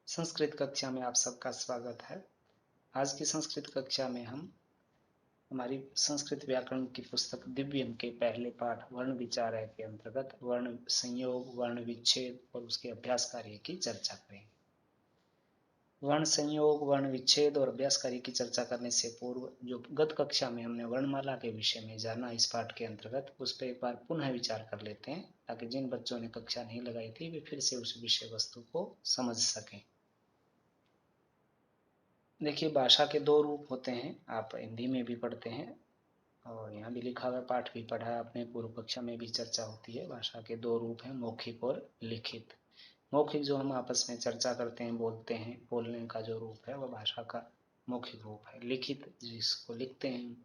संस्कृत कक्षा में आप सबका स्वागत है। आज की संस्कृत कक्षा में हम हमारी संस्कृत व्याकरण की पुस्तक दिव्यम के पहले पाठ वर्ण विचार के अंतर्गत वर्ण संयोग, वर्ण विच्छेद और उसके अभ्यास कार्य की चर्चा करेंगे। वर्ण संयोग, वर्ण विच्छेद और अभ्यास कार्य की चर्चा करने से पूर्व जो गत कक्षा में हमने वर्णमाला के विषय में जाना इस पाठ के अंतर्गत, उस पर एक बार पुनः विचार कर लेते हैं ताकि जिन बच्चों ने कक्षा नहीं लगाई थी वे फिर से उस विषय वस्तु को समझ सकें। देखिए, भाषा के दो रूप होते हैं। आप हिंदी में भी पढ़ते हैं और यहाँ भी लिखा हुआ पाठ भी पढ़ा है आपने, पूर्व कक्षा में भी चर्चा होती है। भाषा के दो रूप हैं, मौखिक और लिखित। मौखिक जो हम आपस में चर्चा करते हैं, बोलते हैं, बोलने का जो रूप है वह भाषा का मौखिक रूप है। लिखित जिसको लिखते हैं।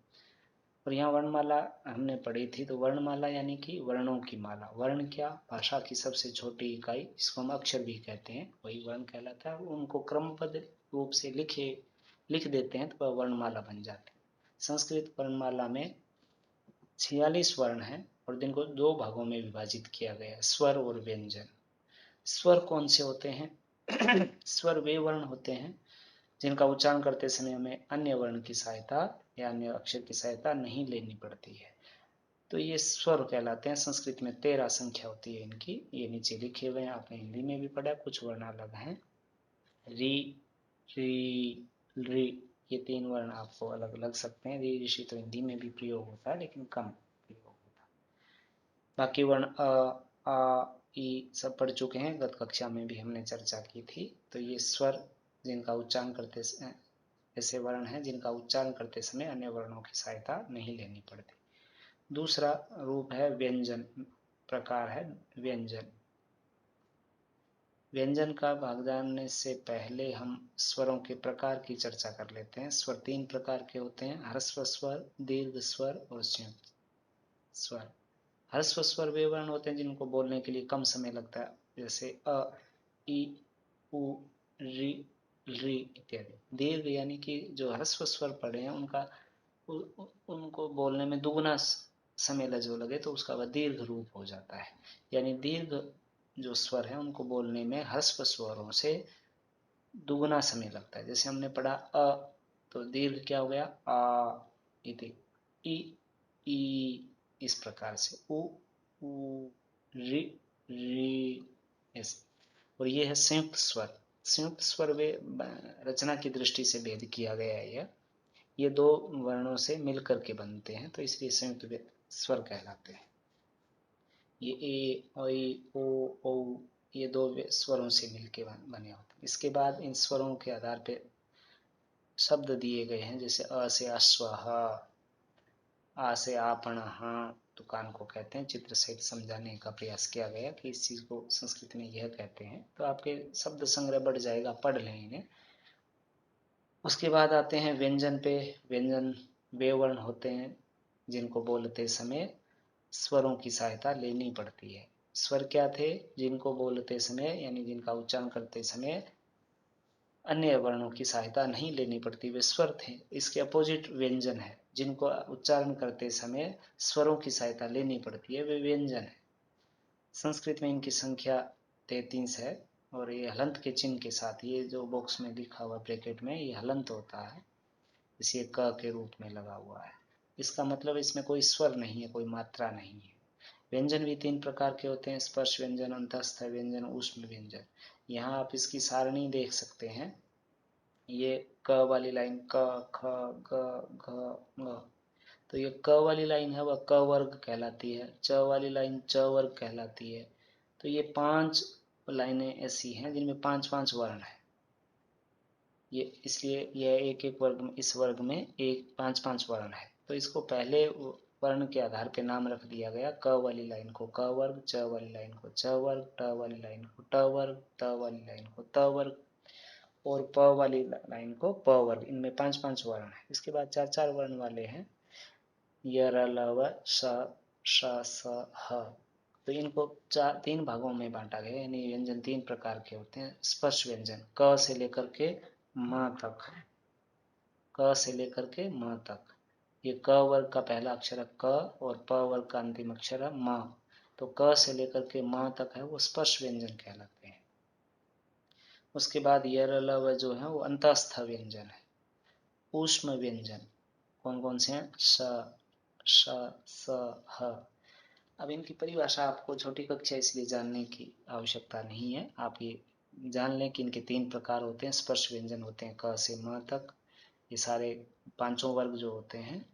और यहाँ वर्णमाला हमने पढ़ी थी, तो वर्णमाला यानी कि वर्णों की माला। वर्ण क्या? भाषा की सबसे छोटी इकाई, जिसको हम अक्षर भी कहते हैं, वही वर्ण कहलाता है। उनको क्रमबद्ध रूप से लिख देते हैं तो वह वर्णमाला बन जाती है। संस्कृत वर्णमाला में 46 वर्ण हैं और जिनको दो भागों में विभाजित किया गया है, स्वर और व्यंजन। स्वर कौन से होते हैं? स्वर वे वर्ण होते हैं जिनका उच्चारण करते समय हमें अन्य वर्ण की सहायता या अन्य अक्षर की सहायता नहीं लेनी पड़ती है, तो ये स्वर कहलाते हैं। संस्कृत में 13 संख्या होती है इनकी, ये नीचे लिखे हुए हैं, आपने हिंदी में भी पढ़ा। कुछ वर्ण अलग हैं, री, री, री, ये 3 वर्ण आपको अलग लग सकते हैं। री, ऋषि तो हिंदी में भी प्रयोग होता है लेकिन कम प्रयोग होता है। बाकी वर्ण अ, आ, ई सब पढ़ चुके हैं, गत कक्षा में भी हमने चर्चा की थी। तो ये स्वर जिनका उच्चारण करते ऐसे वर्ण हैं जिनका उच्चारण करते समय अन्य वर्णों की सहायता नहीं लेनी पड़ती। दूसरा रूप है व्यंजन, प्रकार है व्यंजन। व्यंजन का भाग जानने से पहले हम स्वरों के प्रकार की चर्चा कर लेते हैं। स्वर 3 प्रकार के होते हैं, ह्रस्व स्वर, दीर्घ स्वर और संयुक्त स्वर। ह्रस्व स्वर वे वर्ण होते हैं जिनको बोलने के लिए कम समय लगता है, जैसे अ, ई, उ, री, री इत्यादि। दीर्घ यानी कि जो ह्रस्व स्वर पढ़े हैं उनको बोलने में दुगुना समय जो लगे तो उसका वह दीर्घ रूप हो जाता है। यानी दीर्घ जो स्वर है उनको बोलने में ह्रस्व स्वरों से दुगुना समय लगता है। जैसे हमने पढ़ा अ, तो दीर्घ क्या हो गया? आ, इति। ई, इस प्रकार से उ, रि, री, ऐसे। और ये है संयुक्त स्वर। संयुक्त स्वर वे रचना की दृष्टि से भेद किया गया है। ये दो वर्णों से मिलकर के बनते हैं, तो इसलिए संयुक्त स्वर कहलाते हैं। ये ए, ऐ, ओ, औ, ये दो स्वरों से मिलकर बने होते हैं। इसके बाद इन स्वरों के आधार पर शब्द दिए गए हैं, जैसे अ से अश्वः, आ से आपणः, दुकान को कहते हैं। चित्र सहित समझाने का प्रयास किया गया कि इस चीज को संस्कृत में यह कहते हैं, तो आपके शब्द संग्रह बढ़ जाएगा, पढ़ लें इन्हें। उसके बाद आते हैं व्यंजन पे। व्यंजन वे वर्ण होते हैं जिनको बोलते समय स्वरों की सहायता लेनी पड़ती है। स्वर क्या थे? जिनको बोलते समय यानी जिनका उच्चारण करते समय अन्य वर्णों की सहायता नहीं लेनी पड़ती, वे स्वर थे। इसके अपोजिट व्यंजन है, जिनको उच्चारण करते समय स्वरों की सहायता लेनी पड़ती है, वे व्यंजन है। संस्कृत में इनकी संख्या 33 है और ये हलंत के चिन्ह के साथ, ये जो बॉक्स में लिखा हुआ ब्रैकेट में, ये हलंत होता है, इसे क के रूप में लगा हुआ है। इसका मतलब इसमें कोई स्वर नहीं है, कोई मात्रा नहीं है। व्यंजन भी 3 प्रकार के होते हैं, स्पर्श व्यंजन, अंतस्थ व्यंजन, ऊष्म व्यंजन। यहाँ आप इसकी सारणी देख सकते हैं। ये क वाली लाइन क, ख, ग, घ, ङ, तो ये क वाली लाइन है वह क वर्ग कहलाती है। च वाली लाइन च वर्ग कहलाती है। तो ये 5 लाइनें ऐसी हैं जिनमें 5-5 वर्ण है। ये इसलिए यह एक एक वर्ग में, इस वर्ग में एक 5-5 वर्ण है। तो इसको पहले वर्ण के आधार पे नाम रख दिया गया। क वाली लाइन को क वर्ग, च वाली लाइन को च वर्ग, ट वाली लाइन को ट वर्ग, त वाली लाइन को त वर्ग और प वाली लाइन को प वर्ग। इनमें 5-5 वर्ण है। इसके बाद 4-4 वर्ण वाले हैं, य, र, ल, व, श, श, स, ह। तो इनको 3 भागों में बांटा गया, यानी व्यंजन 3 प्रकार के होते हैं। स्पर्श व्यंजन क से लेकर के म तक, क से लेकर के म तक। ये क वर्ग का पहला अक्षर है क और प वर्ग का अंतिम अक्षर है म। तो क से लेकर के म तक है वो स्पर्श व्यंजन कहलाते हैं। उसके बाद यर ल जो है वो अंतस्थ व्यंजन है। ऊष्म व्यंजन कौन कौन से हैं? श, श, स, ह। अब इनकी परिभाषा आपको छोटी कक्षा इसलिए जानने की आवश्यकता नहीं है, आप ये जान लें कि इनके 3 प्रकार होते हैं। स्पर्श व्यंजन होते हैं क से म तक, ये सारे पांचों वर्ग जो होते हैं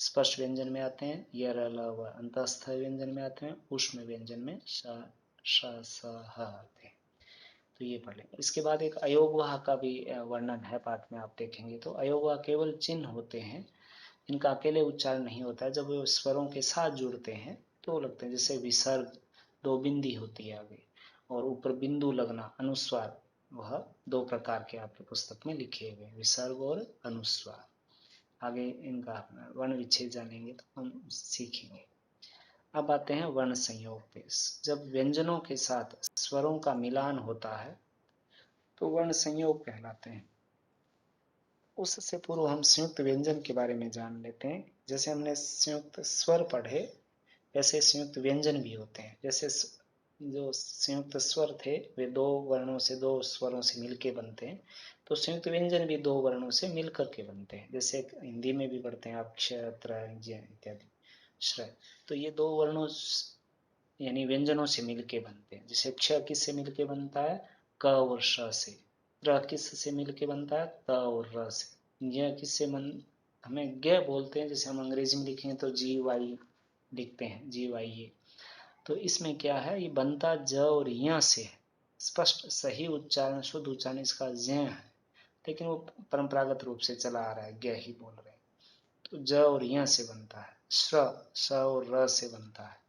स्पर्श व्यंजन में आते हैं। यर ल व अंतस्थ व्यंजन में आते हैं। ऊष्म व्यंजन में श, श, स, ह आते हैं। तो ये पढ़ लेंगे। इसके बाद एक अयोगवाह का भी वर्णन है पाठ में, आप देखेंगे तो अयोगवाह केवल चिन्ह होते हैं, इनका अकेले उच्चारण नहीं होता है। जब वे स्वरों के साथ जुड़ते हैं तो लगते हैं, जैसे विसर्ग 2 बिंदी होती है आगे, और ऊपर बिंदु लगना अनुस्वार, वह 2 प्रकार के आपके पुस्तक में लिखे हुए, विसर्ग और अनुस्वार। आगे इनका वर्ण विच्छेद जानेंगे तो हम सीखेंगे। अब आते हैं वर्ण संयोग पे। जब व्यंजनों के साथ स्वरों का मिलान होता है तो वर्ण संयोग कहलाते हैं। उससे पूर्व हम संयुक्त व्यंजन के बारे में जान लेते हैं। जैसे हमने संयुक्त स्वर पढ़े, वैसे संयुक्त व्यंजन भी होते हैं। जैसे जो संयुक्त स्वर थे वे 2 वर्णों से, 2 स्वरों से मिलके बनते हैं, तो संयुक्त व्यंजन भी 2 वर्णों से मिलकर के बनते हैं। जैसे हिंदी में भी पढ़ते हैं आप क्ष, त्र, ज्ञ इत्यादि, श्र, तो ये 2 वर्णों यानी व्यंजनों से मिलके बनते हैं। जैसे क्ष किससे मिलके बनता है? क और श से। र किससे मिलके बनता है? त और र से। ज्ञ किससे हमें ज्ञ बोलते हैं, जैसे हम अंग्रेजी में लिखेंगे तो GY लिखते हैं, GYA। तो इसमें क्या है, ये बनता ज और य से है। स्पष्ट सही उच्चारण, शुद्ध उच्चारण इसका ज्ञ है, लेकिन वो परंपरागत रूप से चला आ रहा है, ज्ञ ही बोल रहे हैं। तो ज और य से बनता है। श्र, स और र से बनता है।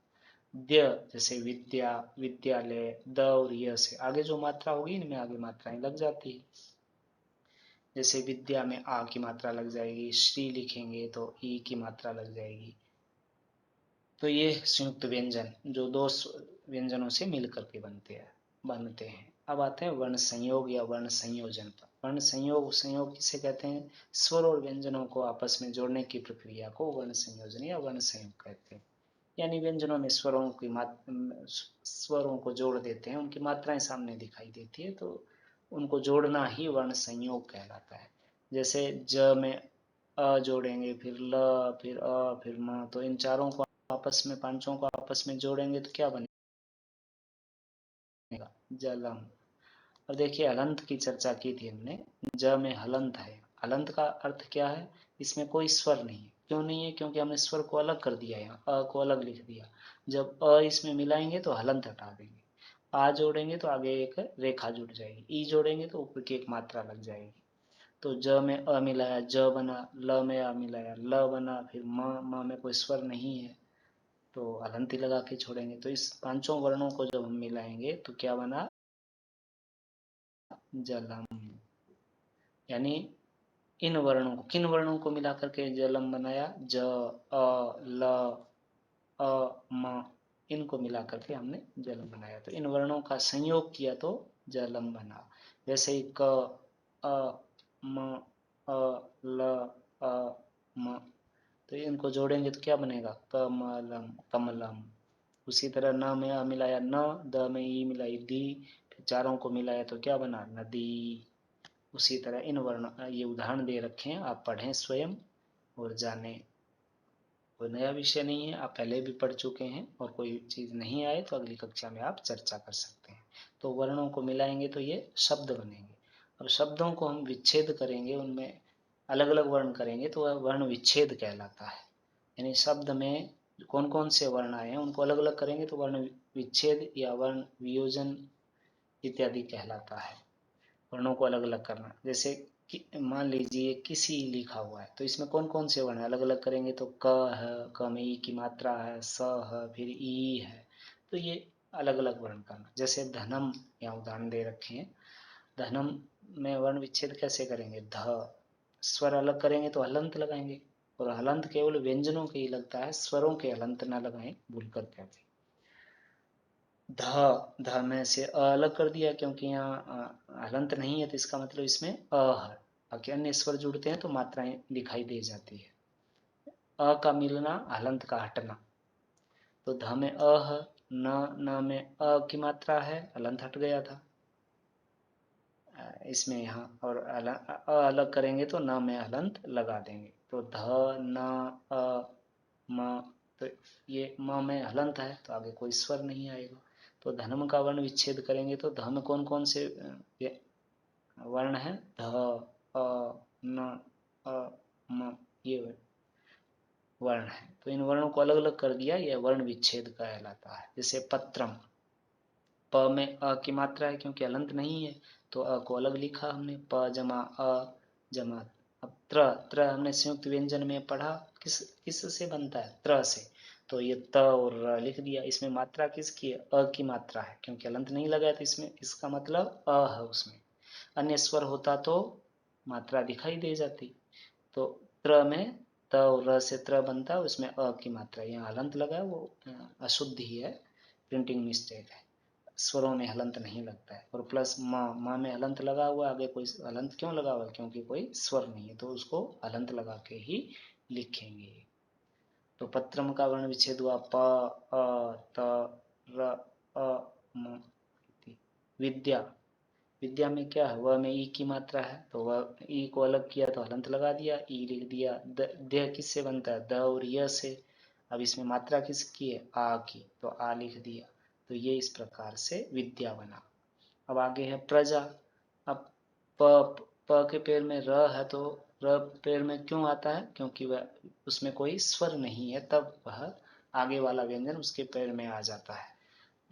द्य जैसे विद्या, विद्यालय, द और य से। आगे जो मात्रा होगी इनमें आगे मात्राएं लग जाती है। जैसे विद्या में आ की मात्रा लग जाएगी, श्री लिखेंगे तो ई की मात्रा लग जाएगी। तो ये संयुक्त व्यंजन जो 2 व्यंजनों से मिलकर के बनते हैं। अब आते हैं वर्ण संयोग या वर्ण संयोजन पर। वर्ण संयोग किसे कहते हैं? स्वर और व्यंजनों को आपस में जोड़ने की प्रक्रिया को वर्ण संयोजन या वर्ण संयोग कहते हैं। यानी व्यंजनों में स्वरों को जोड़ देते हैं, उनकी मात्राएं सामने दिखाई देती है, तो उनको जोड़ना ही वर्ण संयोग कहलाता है। जैसे ज में अ जोड़ेंगे, फिर ल, फिर अ, फिर म, तो इन चारों को आपस में, पांचों को आपस में जोड़ेंगे तो क्या बनेगा? जलम। और देखिए हलंत की चर्चा की थी हमने। ज में हलंत है। हलंत का अर्थ क्या है? इसमें कोई स्वर नहीं है। क्यों नहीं है? क्योंकि हमने स्वर को अलग कर दिया, यहाँ अ को अलग लिख दिया। जब अ इसमें मिलाएंगे तो हलंत हटा देंगे। आ जोड़ेंगे तो आगे एक रेखा जुड़ जाएगी, ई जोड़ेंगे तो ऊपर की एक मात्रा लग जाएगी। तो ज में अ मिलाया ज बना, ल में आ मिलाया ल बना, फिर म में कोई स्वर नहीं है तो हलंती लगा के छोड़ेंगे। तो इस पांचों वर्णों को जब हम मिलाएंगे तो क्या बना? जलम। यानी इन वर्णों को, किन वर्णों को मिलाकर के जलम बनाया? ज, अ, ल, अ, म, इनको मिलाकर के हमने जलम बनाया। तो इन वर्णों का संयोग किया तो जलम बना। जैसे ही क, अ, म, अ, ल, अ, म, तो इनको जोड़ेंगे तो क्या बनेगा? कमलम, कमलम। उसी तरह न में अ मिलाया न, द में ई मिलाई दी, फिर चारों को मिलाया तो क्या बना? नदी। उसी तरह इन वर्ण, ये उदाहरण दे रखे हैं, आप पढ़ें स्वयं और जानें। कोई नया विषय नहीं है, आप पहले भी पढ़ चुके हैं, और कोई चीज़ नहीं आए तो अगली कक्षा में आप चर्चा कर सकते हैं। तो वर्णों को मिलाएंगे तो ये शब्द बनेंगे, और शब्दों को हम विच्छेद करेंगे, उनमें अलग अलग वर्ण करेंगे तो वह वर्ण विच्छेद कहलाता है। यानी शब्द में कौन कौन से वर्ण आए हैं उनको अलग अलग करेंगे तो वर्ण विच्छेद या वर्ण वियोजन इत्यादि कहलाता है। वर्णों को अलग अलग करना, जैसे मान लीजिए किसी लिखा हुआ है तो इसमें कौन कौन से वर्ण अलग अलग करेंगे तो क है, क में ई की मात्रा है, स है, फिर ई है, तो ये अलग अलग वर्ण करना। जैसे धनम, यहाँ उदाहरण दे रखे हैं। धनम में वर्ण विच्छेद कैसे करेंगे? ध, स्वर अलग करेंगे तो हलंत लगाएंगे, और हलंत केवल व्यंजनों के ही लगता है, स्वरों के हलंत ना लगाएं, भूल कर कहते। ध में से अ अलग कर दिया, क्योंकि यहाँ हलंत नहीं है तो इसका मतलब इसमें अ है। बाकी अन्य स्वर जुड़ते हैं तो मात्राएं दिखाई दे जाती है। अ का मिलना, हलंत का हटना। तो ध में अ है, न में अ की मात्रा है, हलंत हट गया था। इसमें यहाँ और अलग करेंगे तो न में हलंत लगा देंगे, तो ध न अ म, तो ये म में हलंत है तो आगे कोई स्वर नहीं आएगा। तो धनम का वर्ण विच्छेद करेंगे तो ध में कौन कौन से वर्ण है, ध अ न अ म, ये वर्ण है। तो इन वर्णों को अलग अलग कर दिया, यह वर्ण विच्छेद कहलाता है। जैसे पत्रम, प में अ की मात्रा है क्योंकि अलंत नहीं है, तो अ को अलग लिखा हमने, प जमा अ जमा। अब त्र हमने संयुक्त व्यंजन में पढ़ा, किस से बनता है, त्र से, तो ये त और र लिख दिया। इसमें मात्रा किसकी है, अ की मात्रा है, क्योंकि अलंत नहीं लगा तो इसमें इसका मतलब अ है। उसमें अन्य स्वर होता तो मात्रा दिखाई दे जाती। तो त्र में त और र से त्र बनता है, उसमें अ की मात्रा, यहाँ हलंत लगा है वो अशुद्ध ही है, प्रिंटिंग मिस्टेक है, स्वरों में हलंत नहीं लगता है। और प्लस माँ में हलंत लगा हुआ, आगे कोई हलंत क्यों लगा हुआ है, क्योंकि कोई स्वर नहीं है, तो उसको हलंत लगा के ही लिखेंगे। तो पत्रम का वर्ण विच्छेद हुआ, प अ त र अ म। विद्या, विद्या में क्या है, वह में ई की मात्रा है, तो वह ई को अलग किया तो हलंत लगा दिया, ई लिख दिया। देह किससे बनता है, द और य से। अब इसमें मात्रा किसकी है, आ की, तो आ लिख दिया। तो ये इस प्रकार से विद्या बना। अब आगे है प्रजा। अब प के पैर में र है, तो र पैर में क्यों आता है, क्योंकि वह उसमें कोई स्वर नहीं है, तब वह आगे वाला व्यंजन उसके पैर में आ जाता है।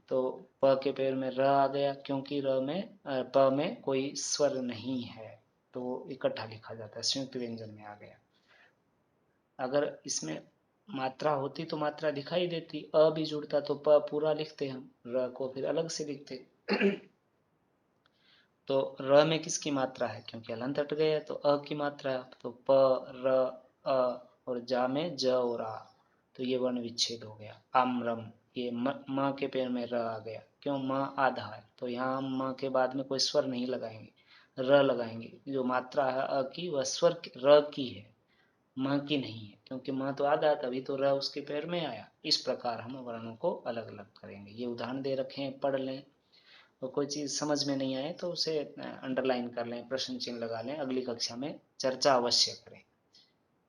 तो प के पैर में र आ गया, क्योंकि र में प में कोई स्वर नहीं है, तो इकट्ठा लिखा जाता है, संयुक्त व्यंजन में आ गया। अगर इसमें मात्रा होती तो मात्रा दिखाई देती, अ भी जुड़ता तो प पूरा लिखते हम, र को फिर अलग से लिखते। तो र में किसकी मात्रा है, क्योंकि हलंत हट गया, तो अ की मात्रा है, तो प र अ, और जा में ज और आ, तो ये वर्ण विच्छेद हो गया। आम्रम, ये म के पैर में र आ गया, क्यों, म आधा है, तो यहाँ हम म के बाद में कोई स्वर नहीं लगाएंगे, र लगाएंगे। जो मात्रा है अ की, वह स्वर र की है, म की नहीं है, क्योंकि म तो आधा है, तभी तो र उसके पैर में आया। इस प्रकार हम वर्णों को अलग अलग करेंगे। ये उदाहरण दे रखे हैं, पढ़ लें। तो कोई चीज़ समझ में नहीं आए तो उसे अंडरलाइन कर लें, प्रश्न चिन्ह लगा लें, अगली कक्षा में चर्चा अवश्य करें।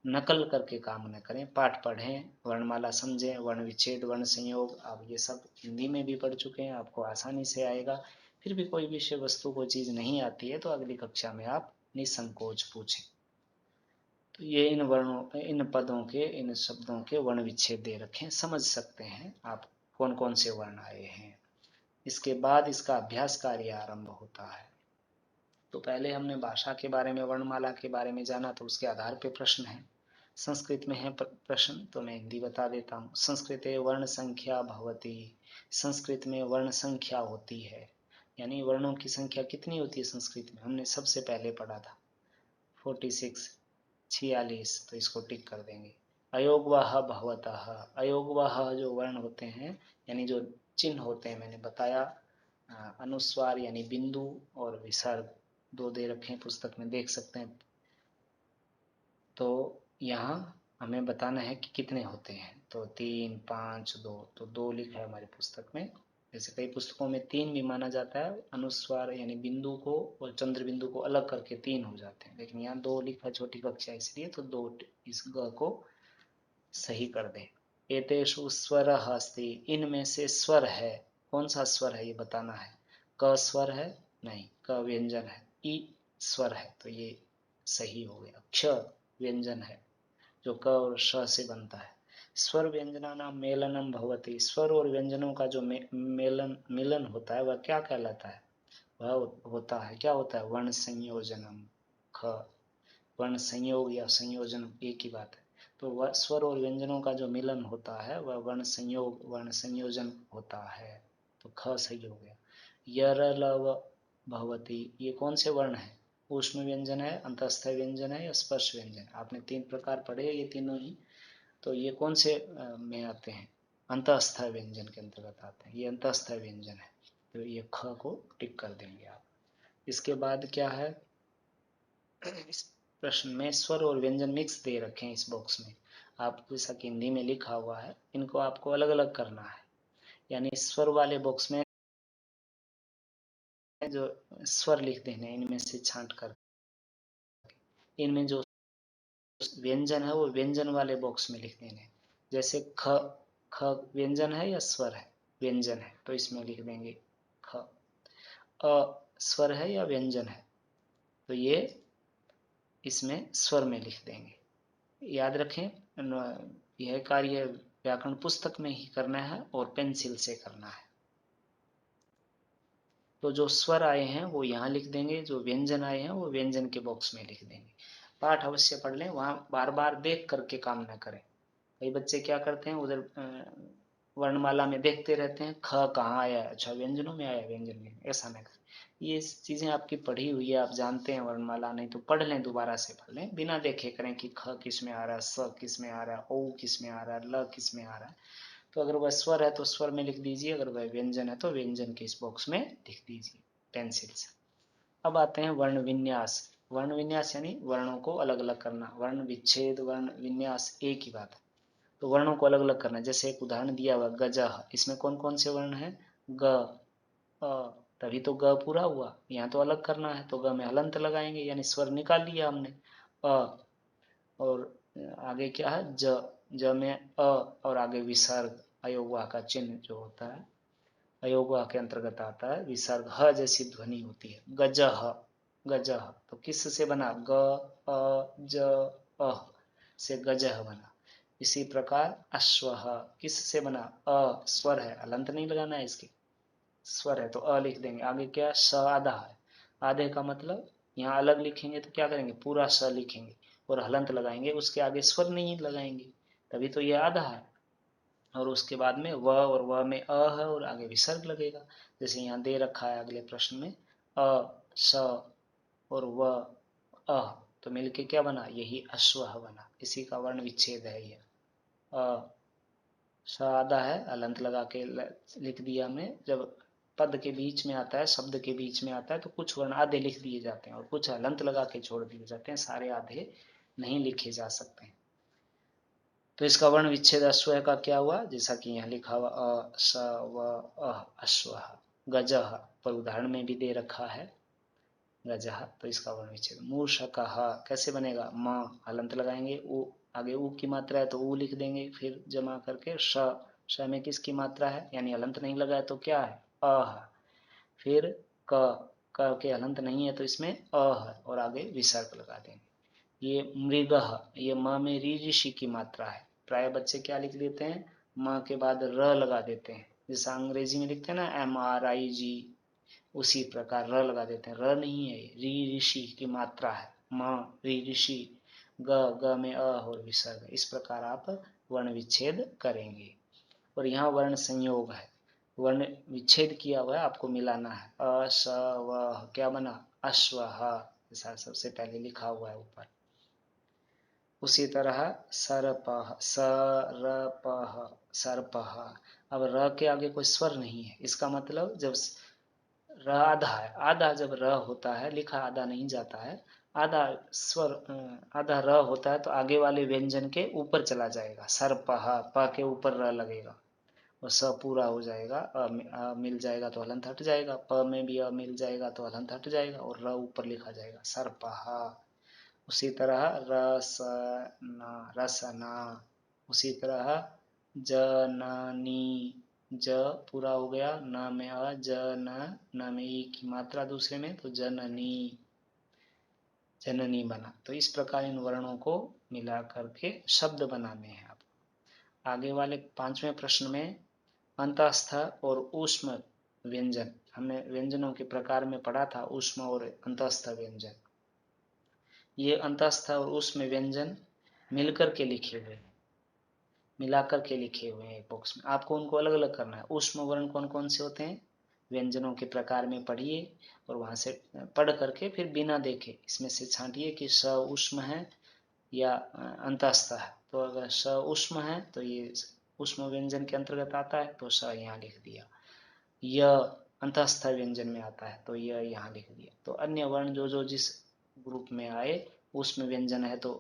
नकल करके काम न करें, पाठ पढ़ें, वर्णमाला समझें, वर्ण विच्छेद, वर्ण संयोग, आप ये सब हिंदी में भी पढ़ चुके हैं, आपको आसानी से आएगा। फिर भी कोई विषय वस्तु को चीज़ नहीं आती है तो अगली कक्षा में आप निसंकोच पूछें। तो ये इन वर्णों, इन पदों के, इन शब्दों के वर्ण विच्छेद दे रखें, समझ सकते हैं आप कौन कौन से वर्ण आए हैं। इसके बाद इसका अभ्यास कार्य आरंभ होता है। तो पहले हमने भाषा के बारे में, वर्णमाला के बारे में जाना, तो उसके आधार पे प्रश्न है। संस्कृत में है प्रश्न, तो मैं हिंदी बता देता हूँ। संस्कृते वर्ण संख्या भवति, संस्कृत में वर्ण संख्या होती है, यानी वर्णों की संख्या कितनी होती है संस्कृत में, हमने सबसे पहले पढ़ा था 46, 46, तो इसको टिक कर देंगे। अयोगवाह भवतः, अयोगवाह जो वर्ण होते हैं, यानी जो चिन्ह होते हैं, मैंने बताया अनुस्वार यानी बिंदु और विसर्ग दो दे रखे हैं, पुस्तक में देख सकते हैं। तो यहाँ हमें बताना है कि कितने होते हैं, तो 3, 5, 2, तो 2 लिखा है हमारी पुस्तक में। जैसे कई पुस्तकों में 3 भी माना जाता है, अनुस्वार यानी बिंदु को और चंद्र बिंदु को अलग करके 3 हो जाते हैं, लेकिन यहाँ 2 लिखा, छोटी कक्षा इसलिए, तो 2 इस ग को सही कर दें। एतेषु स्वरः अस्ति, इनमें से स्वर है, कौन सा स्वर है ये बताना है। क स्वर है, नहीं, क व्यंजन है, ई स्वर है, तो ये सही हो गया। क्ष व्यंजन है जो क और श से बनता है। स्वर व्यंजनानां मेलनम भवति, स्वर और व्यंजनों का जो मिलन होता है वह क्या कहलाता है, वह होता है, क्या होता है, वर्ण संयोजनम। ख, वर्ण संयोग या संयोजन एक ही बात है। तो वह स्वर और व्यंजनों का जो मिलन होता है वह वर्ण संयोग, वर्ण संयोजन होता है, तो ख सही हो गया। यरलव भवति, ये कौन से वर्ण है, ऊष्म व्यंजन है, अंतस्थ व्यंजन है या स्पर्श व्यंजन। आपने 3 प्रकार पढ़े ये तीनों ही, तो ये कौन से में आते हैं, अंतस्थ व्यंजन के अंतर्गत आते हैं, ये अंतस्थ व्यंजन है, तो ये ख को टिक कर देंगे आप। इसके बाद क्या है, इस प्रश्न में स्वर और व्यंजन मिक्स दे रखे हैं इस बॉक्स में, आप जैसा कि हिंदी में लिखा हुआ है, इनको आपको अलग अलग करना है। यानी स्वर वाले बॉक्स में जो स्वर लिख देने इनमें से छांट कर, इनमें जो व्यंजन है वो व्यंजन वाले बॉक्स में लिख देने। जैसे ख, ख व्यंजन है या स्वर है? व्यंजन है, तो इसमें लिख देंगे ख। अ स्वर है या व्यंजन है? तो ये इसमें स्वर में लिख देंगे। याद रखें, यह कार्य व्याकरण पुस्तक में ही करना है और पेंसिल से करना है। तो जो स्वर आए हैं वो यहाँ लिख देंगे, जो व्यंजन आए हैं वो व्यंजन के बॉक्स में लिख देंगे। पाठ अवश्य पढ़ लें, वहाँ बार बार देख करके काम न करें। कई बच्चे क्या करते हैं, उधर वर्णमाला में देखते रहते हैं, ख कहाँ आया, अच्छा व्यंजनों में आया, व्यंजन में, ऐसा न करें। ये चीजें आपकी पढ़ी हुई है, आप जानते हैं वर्णमाला, नहीं तो पढ़ लें, दोबारा से पढ़ लें, बिना देखे करें कि ख किस में आ रहा है, स किस में आ रहा है, ओ किस में आ रहा है, ल किस में आ रहा है। तो अगर वह स्वर है तो स्वर में लिख दीजिए, अगर वह व्यंजन है तो व्यंजन के इस बॉक्स में लिख दीजिए पेंसिल से। अब आते हैं वर्ण विन्यास। वर्ण विन्यास यानी वर्णों को अलग अलग करना। वर्ण विच्छेद, वर्ण विन्यास एक ही बात है। तो वर्णों को अलग अलग करना। जैसे एक उदाहरण दिया हुआ गजह, इसमें कौन कौन से वर्ण हैं? ग, अ, तभी तो ग पूरा हुआ। यहाँ तो अलग करना है, तो ग में हलंत लगाएंगे, यानी स्वर निकाल लिया हमने। अ और आगे क्या है? ज, ज में अ और आगे विसर्ग, अयोगवा का चिन्ह जो होता है, अयोगवा के अंतर्गत आता है विसर्ग, ह जैसी ध्वनि होती है, गजह, गजह। तो किस से बना? ग, अ, ज, अ से गजह बना। इसी प्रकार अश्वह किस से बना? अ स्वर है, अलंत नहीं लगाना है, इसके स्वर है तो अ लिख देंगे। आगे क्या? स आधा है। आधे का मतलब यहाँ अलग लिखेंगे तो क्या करेंगे? पूरा स लिखेंगे और हलंत लगाएंगे, उसके आगे स्वर नहीं लगाएंगे, तभी तो ये आधा है। और उसके बाद में व, और व में अ है और आगे विसर्ग लगेगा। जैसे यहाँ दे रखा है अगले प्रश्न में, अ स और व अ, तो मिलके क्या बना? यही अश्वह बना। इसी का वर्ण विच्छेद है ये। अ स आधा है, अलंत लगा के लिख दिया हमने। जब पद के बीच में आता है, शब्द के बीच में आता है, तो कुछ वर्ण आधे लिख दिए जाते हैं और कुछ हलंत लगा के छोड़ दिए जाते हैं, सारे आधे नहीं लिखे जा सकते हैं। तो इसका वर्ण विच्छेद अश्व का क्या हुआ? जैसा कि यहाँ लिखा हुआ अ स व अ अश्व। गजह पर उदाहरण में भी दे रखा है गजह, तो इसका वर्ण विच्छेद। मूषकः कैसे बनेगा? म हलंत लगाएंगे, उ आगे ऊ की मात्रा है तो ऊ लिख देंगे, फिर जमा करके श, श में किसकी मात्रा है, यानी हलंत नहीं लगा है तो क्या है? अ है। फिर क, क के हलंत नहीं है तो इसमें अ है और आगे विसर्ग लगा देंगे। ये मृगः, ये म में री ऋषि की मात्रा है। प्राय बच्चे क्या लिख देते हैं? म के बाद र लगा देते हैं, जैसा अंग्रेजी में लिखते हैं ना MRIG, उसी प्रकार र लगा देते हैं। र नहीं है, री ऋषि की मात्रा है, म री ऋषि, ग, ग में अ और विसर्ग। इस प्रकार आप वर्ण विच्छेद करेंगे। और यहाँ वर्ण संयोग है, वर्ण विच्छेद किया हुआ है, आपको मिलाना है। अ स व क्या बना? अश्वः, ऐसा सबसे पहले लिखा हुआ है ऊपर। उसी तरह सरपः, सरपः, सर्पः। अब र के आगे कोई स्वर नहीं है, इसका मतलब जब र आधा है, आधा जब र होता है, लिखा आधा नहीं जाता है, आधा स्वर आधा र होता है तो आगे वाले व्यंजन के ऊपर चला जाएगा। सर्पः, प के ऊपर र लगेगा और स पूरा हो जाएगा। अ मिल जाएगा तो हलंत हट जाएगा, प में भी अ मिल जाएगा तो हलंत हट जाएगा और र ऊपर लिखा जाएगा, सर्पः। उसी तरह रसना, रसना। उसी तरह जननी, ज पूरा हो गया, न में अ, जन, न में ई की मात्रा दूसरे में, तो जननी, जननी बना। तो इस प्रकार इन वर्णों को मिला करके शब्द बनाने हैं आप। आगे वाले 5वें प्रश्न में अंतस्थ और ऊष्म व्यंजन, हमने व्यंजनों के प्रकार में पढ़ा था, ऊष्म और अंतस्थ व्यंजन। ये अंतस्थ और ऊष्म व्यंजन मिलकर के लिखे हुए, मिलाकर के लिखे हुए हैं एक बॉक्स में। आपको उनको अलग अलग करना है। ऊष्म वर्ण कौन कौन से होते हैं? व्यंजनों के प्रकार में पढ़िए और वहां से पढ़ करके फिर बिना देखे इसमें से छांटिए कि स ऊष्म है या अंतस्थ है। तो अगर स ऊष्म है तो ये ऊष्म व्यंजन के अंतर्गत आता है, तो स यहाँ लिख दिया। य अंतस्थ व्यंजन में आता है तो यह यहाँ लिख दिया। तो अन्य वर्ण जो जो जिस ग्रुप में आए, ऊष्म व्यंजन है तो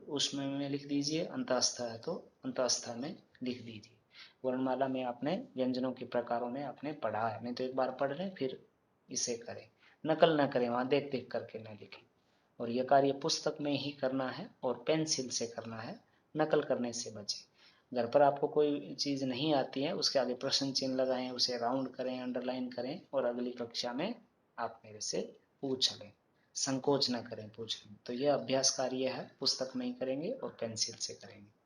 ऊष्म में लिख दीजिए, अंतस्थ है तो अंतस्थ में लिख दीजिए। वर्णमाला में आपने व्यंजनों के प्रकारों में आपने पढ़ा है, नहीं तो एक बार पढ़ लें फिर इसे करें। नकल ना करें, वहाँ देख देख करके न लिखें। और यह कार्य पुस्तक में ही करना है और पेंसिल से करना है, नकल करने से बचें। घर पर आपको कोई चीज़ नहीं आती है, उसके आगे प्रश्न चिन्ह लगाएं, उसे राउंड करें, अंडरलाइन करें और अगली कक्षा में आप मेरे से पूछ लें, संकोच न करें पूछने में। तो यह अभ्यास कार्य है, पुस्तक में ही करेंगे और पेंसिल से करेंगे।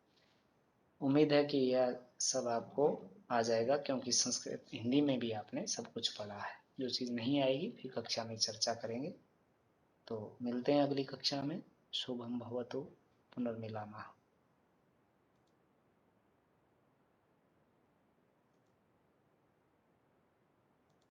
उम्मीद है कि यह सब आपको आ जाएगा, क्योंकि संस्कृत हिंदी में भी आपने सब कुछ पढ़ा है। जो चीज़ नहीं आएगी फिर कक्षा में चर्चा करेंगे। तो मिलते हैं अगली कक्षा में। शुभम भवतु, पुनर्मिलामः।